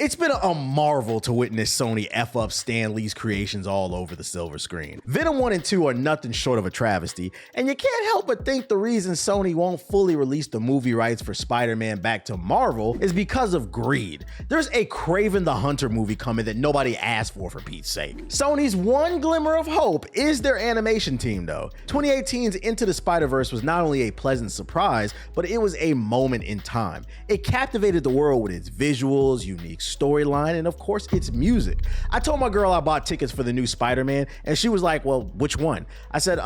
It's been a marvel to witness Sony F up Stan Lee's creations all over the silver screen. Venom 1 and 2 are nothing short of a travesty, and you can't help but think the reason Sony won't fully release the movie rights for Spider-Man back to Marvel is because of greed. There's a Kraven the Hunter movie coming that nobody asked for Pete's sake. Sony's one glimmer of hope is their animation team though. 2018's Into the Spider-Verse was not only a pleasant surprise, but it was a moment in time. It captivated the world with its visuals, unique storyline, and of course its music. I told my girl I bought tickets for the new Spider-Man and she was like, well, which one? I said,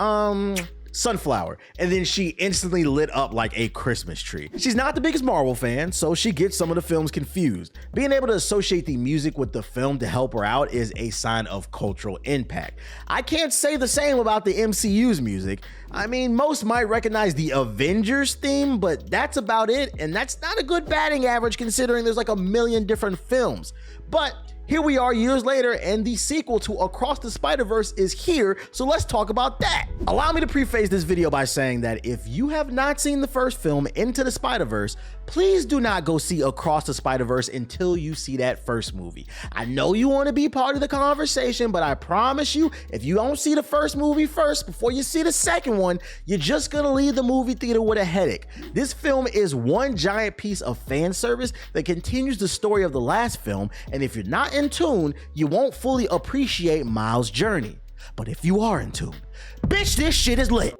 Sunflower, and then she instantly lit up like a Christmas tree. She's not the biggest Marvel fan, so she gets some of the films confused. Being able to associate the music with the film to help her out is a sign of cultural impact. I can't say the same about the MCU's music. I mean, most might recognize the Avengers theme, but that's about it, and that's not a good batting average considering there's like a million different films. But here we are years later, and the sequel to Across the Spider-Verse is here, so let's talk about that. Allow me to preface this video by saying that if you have not seen the first film, Into the Spider-Verse, please do not go see Across the Spider-Verse until you see that first movie. I know you want to be part of the conversation, but I promise you, if you don't see the first movie first before you see the second one, you're just gonna leave the movie theater with a headache. This film is one giant piece of fan service that continues the story of the last film, and if you're not in tune, you won't fully appreciate Miles' journey. But if you are in tune, bitch, this shit is lit.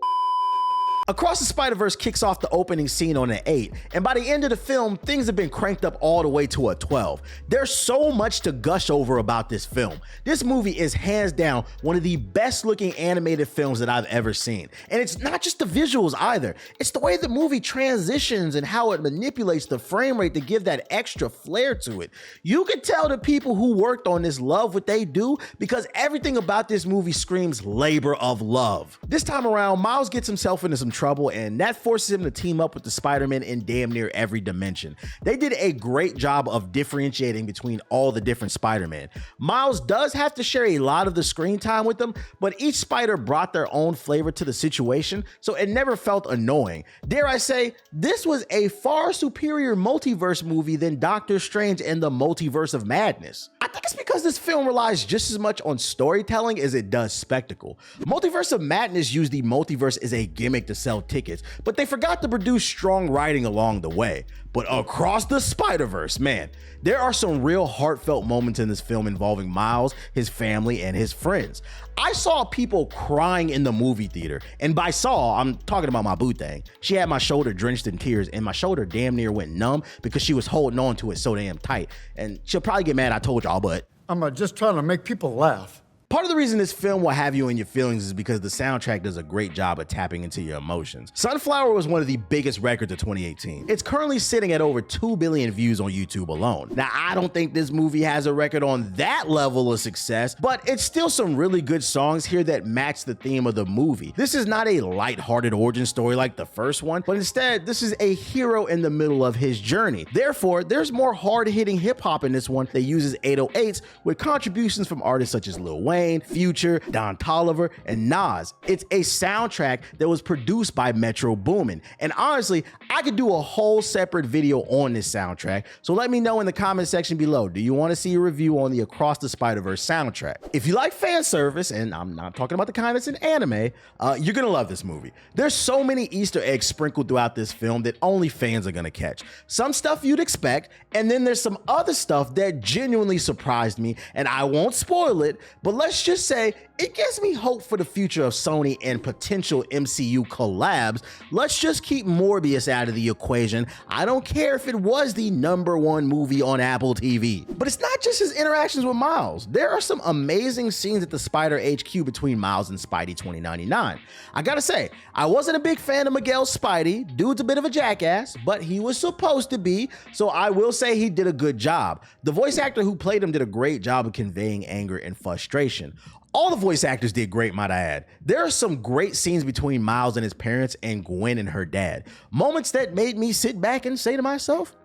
Across the Spider-Verse kicks off the opening scene on an 8, and by the end of the film, things have been cranked up all the way to a 12. There's so much to gush over about this film. This movie is hands down one of the best looking animated films that I've ever seen. And it's not just the visuals either, it's the way the movie transitions and how it manipulates the frame rate to give that extra flair to it. You can tell the people who worked on this love what they do because everything about this movie screams labor of love. This time around, Miles gets himself into some trouble, and that forces him to team up with the Spider-Man in damn near every dimension. They did a great job of differentiating between all the different Spider-Man. Miles does have to share a lot of the screen time with them, but each Spider brought their own flavor to the situation, so it never felt annoying. Dare I say, this was a far superior multiverse movie than Doctor Strange and the Multiverse of Madness. I think it's because this film relies just as much on storytelling as it does spectacle. Multiverse of Madness used the multiverse as a gimmick to sell tickets, but they forgot to produce strong writing along the way. But Across the Spider-Verse, man, there are some real heartfelt moments in this film involving Miles, his family, and his friends. I saw people crying in the movie theater, and by saw, I'm talking about my boo thing. She had my shoulder drenched in tears, and my shoulder damn near went numb because she was holding on to it so damn tight. And she'll probably get mad I told y'all, but I'm just trying to make people laugh. part of the reason this film will have you in your feelings is because the soundtrack does a great job of tapping into your emotions. Sunflower was one of the biggest records of 2018. It's currently sitting at over 2 billion views on YouTube alone. Now, I don't think this movie has a record on that level of success, but it's still some really good songs here that match the theme of the movie. This is not a lighthearted origin story like the first one, but instead, this is a hero in the middle of his journey. Therefore, there's more hard-hitting hip-hop in this one that uses 808s with contributions from artists such as Lil Wayne, Future, Don Toliver, and Nas. It's a soundtrack that was produced by Metro Boomin. And honestly, I could do a whole separate video on this soundtrack, so let me know in the comment section below. Do you want to see a review on the Across the Spider-Verse soundtrack? If you like fan service, and I'm not talking about the kind that's in anime, you're gonna love this movie. There's so many Easter eggs sprinkled throughout this film that only fans are gonna catch. Some stuff you'd expect, and then there's some other stuff that genuinely surprised me, and I won't spoil it, but let's just say it gives me hope for the future of Sony and potential MCU collabs. Let's just keep Morbius out of the equation. I don't care if it was the #1 movie on Apple TV. But it's not just his interactions with Miles. There are some amazing scenes at the Spider HQ between Miles and Spidey 2099. I gotta say, I wasn't a big fan of Miguel's Spidey. Dude's a bit of a jackass, but he was supposed to be, so I will say he did a good job. The voice actor who played him did a great job of conveying anger and frustration. All the voice actors did great, might I add. There are some great scenes between Miles and his parents and Gwen and her dad. Moments that made me sit back and say to myself,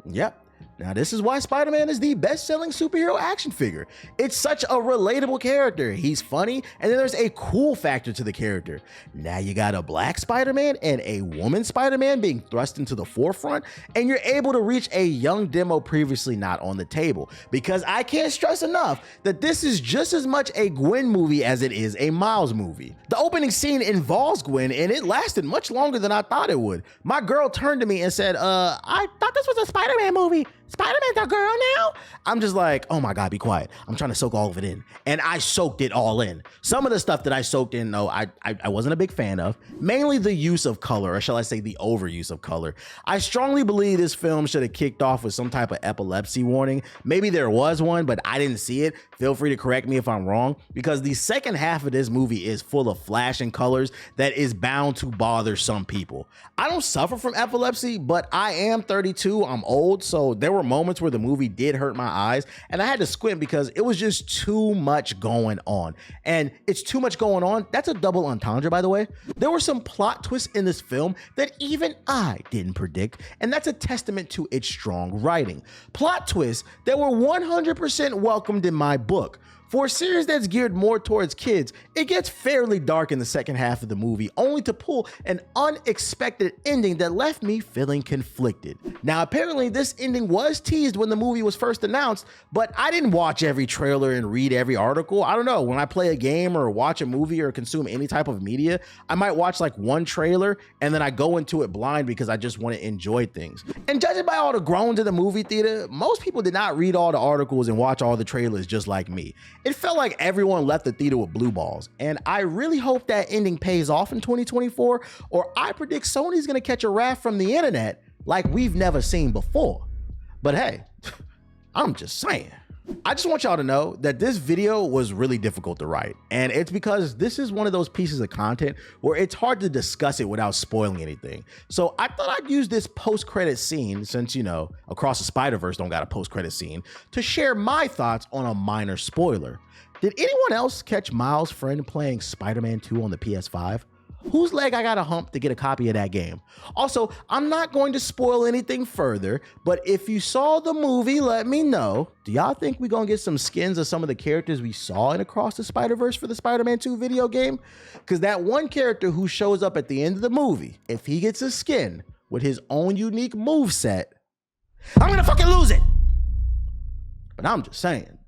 yep. Now, this is why Spider-Man is the best-selling superhero action figure. It's such a relatable character. He's funny, and then there's a cool factor to the character. Now you got a black Spider-Man and a woman Spider-Man being thrust into the forefront, and you're able to reach a young demo previously not on the table. Because I can't stress enough that this is just as much a Gwen movie as it is a Miles movie. The opening scene involves Gwen, and it lasted much longer than I thought it would. My girl turned to me and said, I thought this was a Spider-Man movie. Spider-Man's a girl now? I'm just like, oh my God, be quiet. I'm trying to soak all of it in. And I soaked it all in. Some of the stuff that I soaked in, though, I wasn't a big fan of. Mainly the use of color, or shall I say the overuse of color. I strongly believe this film should have kicked off with some type of epilepsy warning. Maybe there was one, but I didn't see it. Feel free to correct me if I'm wrong, because the second half of this movie is full of flashing colors that is bound to bother some people. I don't suffer from epilepsy, but I am 32. I'm old, so there were moments where the movie did hurt my eyes, and I had to squint because it was just too much going on. And it's too much going on. That's a double entendre, by the way. There were some plot twists in this film that even I didn't predict, and that's a testament to its strong writing. Plot twists that were 100% welcomed in my book. For a series that's geared more towards kids, it gets fairly dark in the second half of the movie, only to pull an unexpected ending that left me feeling conflicted. Now, apparently this ending was teased when the movie was first announced, but I didn't watch every trailer and read every article. I don't know, when I play a game or watch a movie or consume any type of media, I might watch like one trailer and then I go into it blind because I just want to enjoy things. And judging by all the groans in the movie theater, most people did not read all the articles and watch all the trailers just like me. It felt like everyone left the theater with blue balls, and I really hope that ending pays off in 2024, or I predict Sony's gonna catch a wrath from the internet like we've never seen before. But hey, I'm just saying. I just want y'all to know that this video was really difficult to write, and it's because this is one of those pieces of content where it's hard to discuss it without spoiling anything. So I thought I'd use this post-credit scene, since, you know, Across the Spider-Verse don't got a post-credit scene, to share my thoughts on a minor spoiler. Did anyone else catch Miles' friend playing Spider-Man 2 on the PS5? Whose leg I gotta hump to get a copy of that game? Also, I'm not going to spoil anything further, but if you saw the movie, let me know. Do y'all think we're gonna get some skins of some of the characters we saw in Across the Spider-Verse for the Spider-Man 2 video game? Because that one character who shows up at the end of the movie, if he gets a skin with his own unique moveset, I'm gonna fucking lose it. But I'm just saying.